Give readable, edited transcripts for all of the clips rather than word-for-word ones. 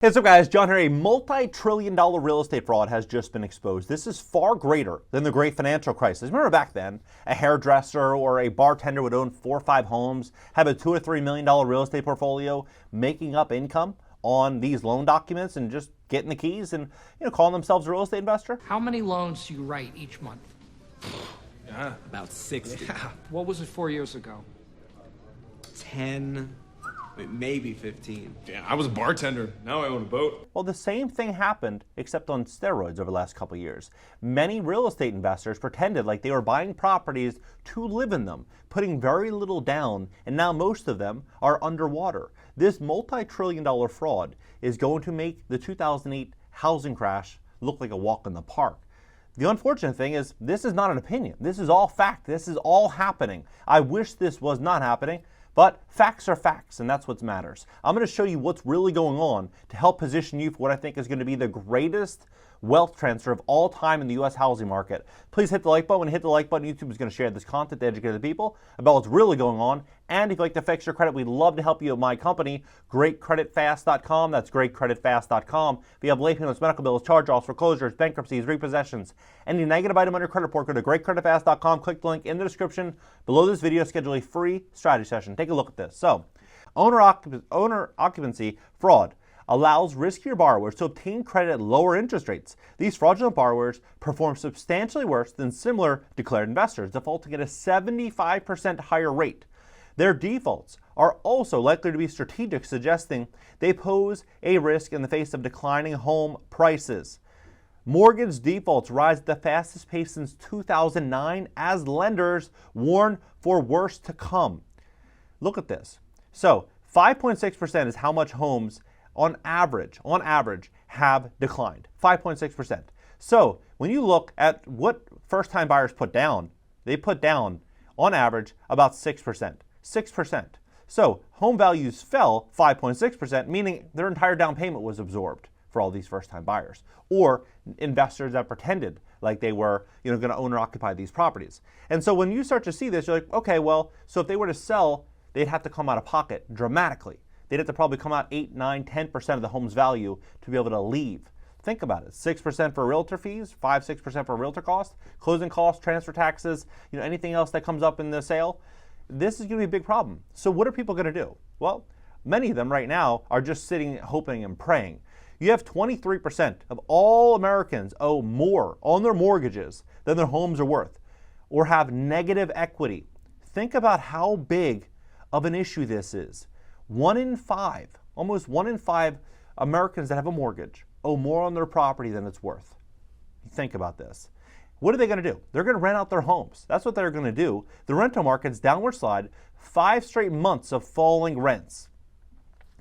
Hey, what's up guys, John here. A multi-trillion-dollar real estate fraud has just been exposed. This is far greater than the great financial crisis. Remember back then, a hairdresser or a bartender would own 4 or 5 homes, have a $2 or $3 million real estate portfolio, making up income on these loan documents and just getting the keys and calling themselves a real estate investor. How many loans do you write each month? About 60. Yeah. What was it 4 years ago? 10, maybe 15. Yeah, I was a bartender. Now I own a boat. Well, the same thing happened, except on steroids over the last couple of years. Many real estate investors pretended like they were buying properties to live in them, putting very little down, and now most of them are underwater. This multi-trillion-dollar fraud is going to make the 2008 housing crash look like a walk in the park. The unfortunate thing is this is not an opinion. This is all fact. This is all happening. I wish this was not happening. But facts are facts, and that's what matters. I'm going to show you what's really going on to help position you for what I think is going to be the greatest wealth transfer of all time in the U.S. housing market. Please hit the like button. When you hit the like button, YouTube is going to share this content to educate the people about what's really going on. And if you'd like to fix your credit, we'd love to help you at my company, GreatCreditFast.com. That's GreatCreditFast.com. If you have late payments, medical bills, charge-offs, foreclosures, bankruptcies, repossessions, any negative item on your credit report, go to GreatCreditFast.com. Click the link in the description below this video. Schedule a free strategy session. Take a look at this. So, owner occupancy fraud allows riskier borrowers to obtain credit at lower interest rates. These fraudulent borrowers perform substantially worse than similar declared investors, defaulting at a 75% higher rate. Their defaults are also likely to be strategic, suggesting they pose a risk in the face of declining home prices. Mortgage defaults rise at the fastest pace since 2009 as lenders warn for worse to come. Look at this. So 5.6% is how much homes on average have declined. 5.6%. So when you look at what first-time buyers put down, they put down on average about 6%. 6%. So home values fell 5.6%, meaning their entire down payment was absorbed for all these first-time buyers or investors that pretended like they were going to own or occupy these properties. And so when you start to see this, you're like, okay, well, so if they were to sell, they'd have to come out of pocket dramatically. They'd have to probably come out 8, 9, 10% of the home's value to be able to leave. Think about it, 6% for realtor fees, 5, 6% for realtor costs, closing costs, transfer taxes, anything else that comes up in the sale. This is going to be a big problem. So what are people going to do? Well, many of them right now are just sitting, hoping and praying. You have 23% of all Americans owe more on their mortgages than their homes are worth or have negative equity. Think about how big of an issue this is. 1 in 5, almost 1 in 5 Americans that have a mortgage owe more on their property than it's worth. Think about this. What are they going to do? They're going to rent out their homes. That's what they're going to do. The rental market's downward slide, 5 straight months of falling rents.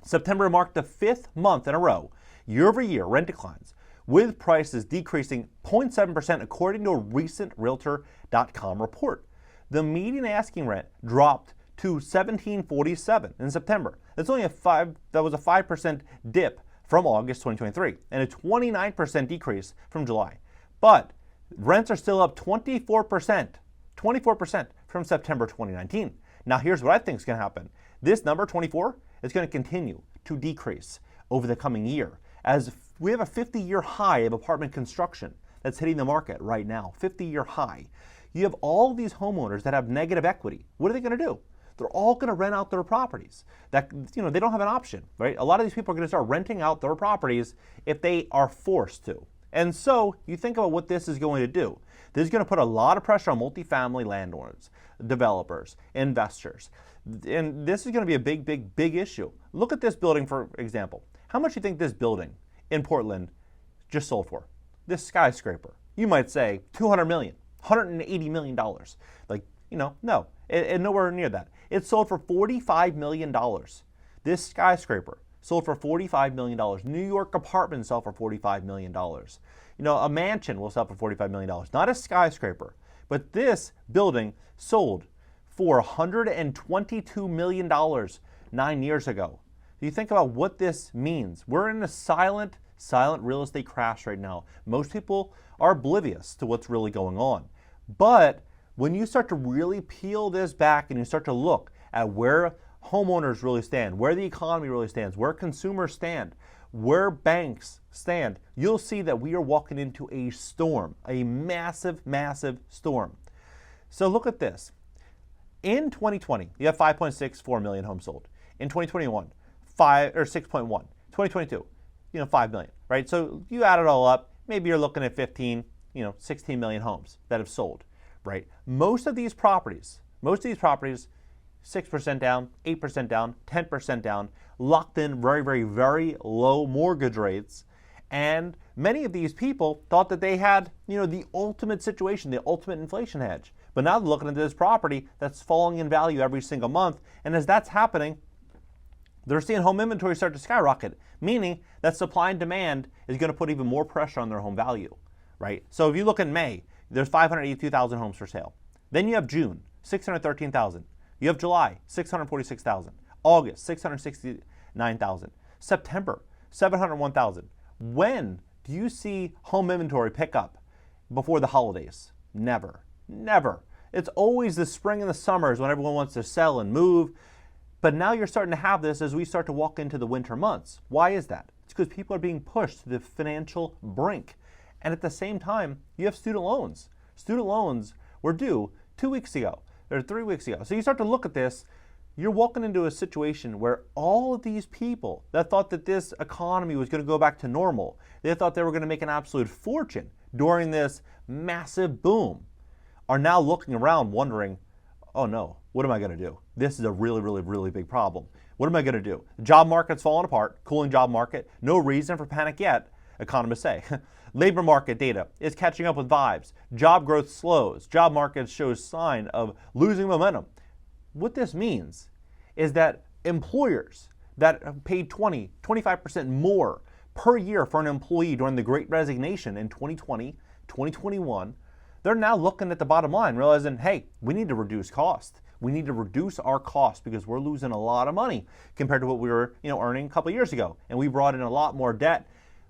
September marked the 5th month in a row, year-over-year rent declines, with prices decreasing 0.7% according to a recent Realtor.com report. The median asking rent dropped to $17.47 in September. That's only a 5% dip from August 2023 and a 29% decrease from July. But rents are still up 24% from September 2019. Now here's what I think is going to happen. This number 24 is going to continue to decrease over the coming year as we have a 50-year high of apartment construction that's hitting the market right now. 50-year high. You have all these homeowners that have negative equity. What are they going to do? They're all going to rent out their properties. That they don't have an option, right? A lot of these people are going to start renting out their properties if they are forced to. And so you think about what this is going to do. This is going to put a lot of pressure on multifamily landlords, developers, investors. And this is going to be a big issue. Look at this building, for example. How much do you think this building in Portland just sold for? This skyscraper. You might say $200 million, $180 million. No, and nowhere near that. It sold for $45 million. This skyscraper sold for $45 million. New York apartments sell for $45 million. A mansion will sell for $45 million. Not a skyscraper, but this building sold for $122 million 9 years ago. You think about what this means. We're in a silent real estate crash right now. Most people are oblivious to what's really going on. But when you start to really peel this back and you start to look at where homeowners really stand, where the economy really stands, where consumers stand, where banks stand, you'll see that we are walking into a storm, a massive, massive storm. So look at this. In 2020, you have 5.64 million homes sold. In 2021, 6.1. 2022, 5 million, right? So you add it all up, maybe you're looking at 15, 16 million homes that have sold, right? Most of these properties, 6% down, 8% down, 10% down, locked in very, very, very low mortgage rates. And many of these people thought that they had, the ultimate situation, the ultimate inflation hedge. But now they're looking at this property that's falling in value every single month. And as that's happening, they're seeing home inventory start to skyrocket, meaning that supply and demand is going to put even more pressure on their home value, right? So if you look in May, there's 582,000 homes for sale. Then you have June, 613,000. You have July, 646,000. August, 669,000. September, 701,000. When do you see home inventory pick up before the holidays? Never. Never. It's always the spring and the summers when everyone wants to sell and move. But now you're starting to have this as we start to walk into the winter months. Why is that? It's because people are being pushed to the financial brink. And at the same time, you have student loans. Student loans were due 2 weeks ago or 3 weeks ago. So you start to look at this, you're walking into a situation where all of these people that thought that this economy was going to go back to normal, they thought they were going to make an absolute fortune during this massive boom, are now looking around wondering, oh no, what am I going to do? This is a really, really, really big problem. What am I going to do? The job market's falling apart, cooling job market, no reason for panic yet, economists say. Labor market data is catching up with vibes. Job growth slows. Job market shows sign of losing momentum. What this means is that employers that paid 20, 25% more per year for an employee during the Great Resignation in 2020, 2021, they're now looking at the bottom line, realizing, hey, we need to reduce cost. We need to reduce our cost because we're losing a lot of money compared to what we were, earning a couple of years ago. And we brought in a lot more debt.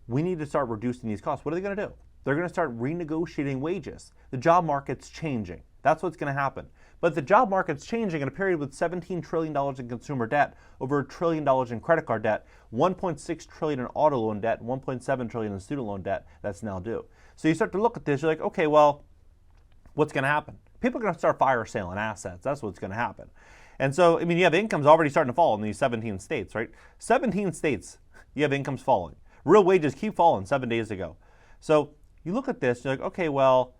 We need to start reducing these costs. What are they going to do? They're going to start renegotiating wages. The job market's changing. That's what's going to happen. But the job market's changing in a period with $17 trillion in consumer debt, over $1 trillion in credit card debt, $1.6 trillion in auto loan debt, $1.7 trillion in student loan debt that's now due. So you start to look at this, you're like, okay, well, what's going to happen? People are going to start fire selling assets. That's what's going to happen. And so, you have incomes already starting to fall in these 17 states, right? 17 states, you have incomes falling. Real wages keep falling 7 days ago. So you look at this, you're like, okay, well,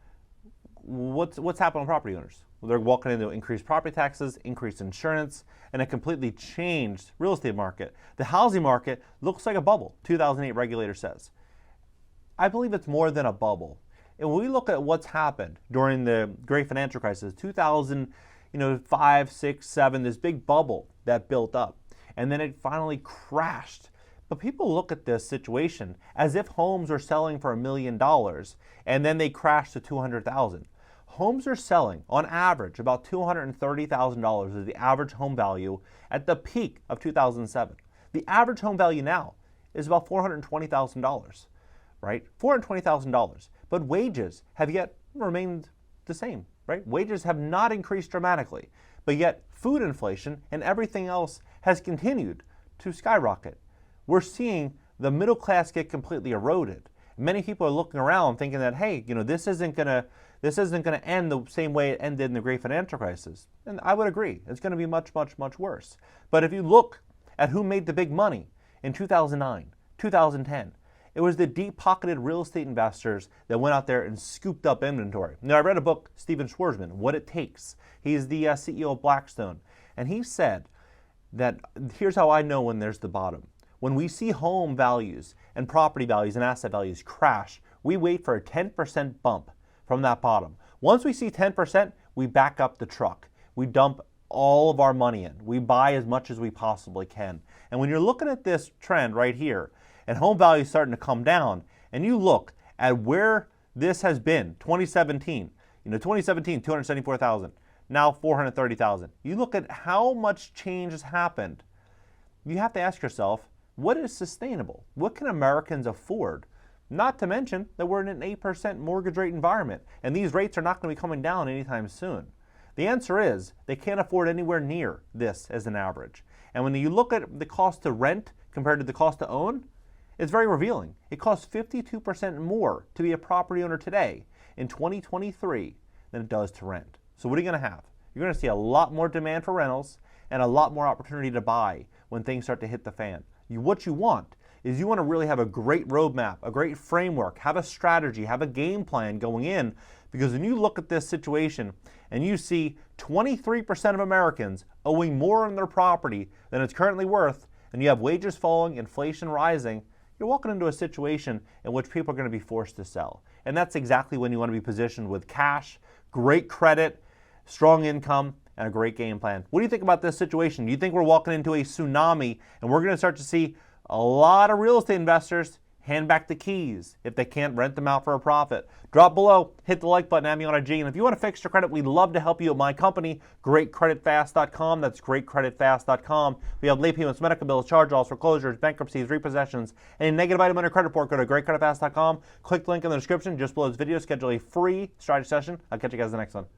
what's happening with property owners? Well, they're walking into increased property taxes, increased insurance, and a completely changed real estate market. The housing market looks like a bubble, 2008 regulator says. I believe it's more than a bubble. And when we look at what's happened during the great financial crisis, 2005, 6, 7, this big bubble that built up, and then it finally crashed. But people look at this situation as if homes are selling for $1 million and then they crash to $200,000. Homes are selling on average about $230,000 is the average home value at the peak of 2007. The average home value now is about $420,000, right? $420,000. But wages have yet remained the same, right? Wages have not increased dramatically, but yet food inflation and everything else has continued to skyrocket. We're seeing the middle class get completely eroded. Many people are looking around thinking that, hey, this isn't gonna end the same way it ended in the great financial crisis. And I would agree. It's gonna be much, much, much worse. But if you look at who made the big money in 2009, 2010, it was the deep-pocketed real estate investors that went out there and scooped up inventory. Now, I read a book, Stephen Schwarzman, What It Takes. He's the CEO of Blackstone. And he said that here's how I know when there's the bottom. When we see home values and property values and asset values crash, we wait for a 10% bump from that bottom. Once we see 10%, we back up the truck. We dump all of our money in. We buy as much as we possibly can. And when you're looking at this trend right here, and home value is starting to come down, and you look at where this has been, 2017, 274,000, now 430,000. You look at how much change has happened. You have to ask yourself, what is sustainable? What can Americans afford? Not to mention that we're in an 8% mortgage rate environment, and these rates are not going to be coming down anytime soon. The answer is they can't afford anywhere near this as an average. And when you look at the cost to rent compared to the cost to own, It's very revealing. It costs 52% more to be a property owner today in 2023 than it does to rent. So what are you going to have? You're going to see a lot more demand for rentals and a lot more opportunity to buy when things start to hit the fan. What you want is you want to really have a great roadmap, a great framework, have a strategy, have a game plan going in, because when you look at this situation and you see 23% of Americans owing more on their property than it's currently worth, and you have wages falling, inflation rising, you're walking into a situation in which people are going to be forced to sell. And that's exactly when you want to be positioned with cash, great credit, strong income, and a great game plan. What do you think about this situation? Do you think we're walking into a tsunami and we're going to start to see a lot of real estate investors hand back the keys if they can't rent them out for a profit? Drop below, hit the like button, add me on IG, and if you want to fix your credit, we'd love to help you at my company, GreatCreditFast.com. That's GreatCreditFast.com. We have late payments, medical bills, charge-offs, foreclosures, bankruptcies, repossessions, any negative item on your credit report. Go to GreatCreditFast.com. Click the link in the description just below this video. Schedule a free strategy session. I'll catch you guys in the next one.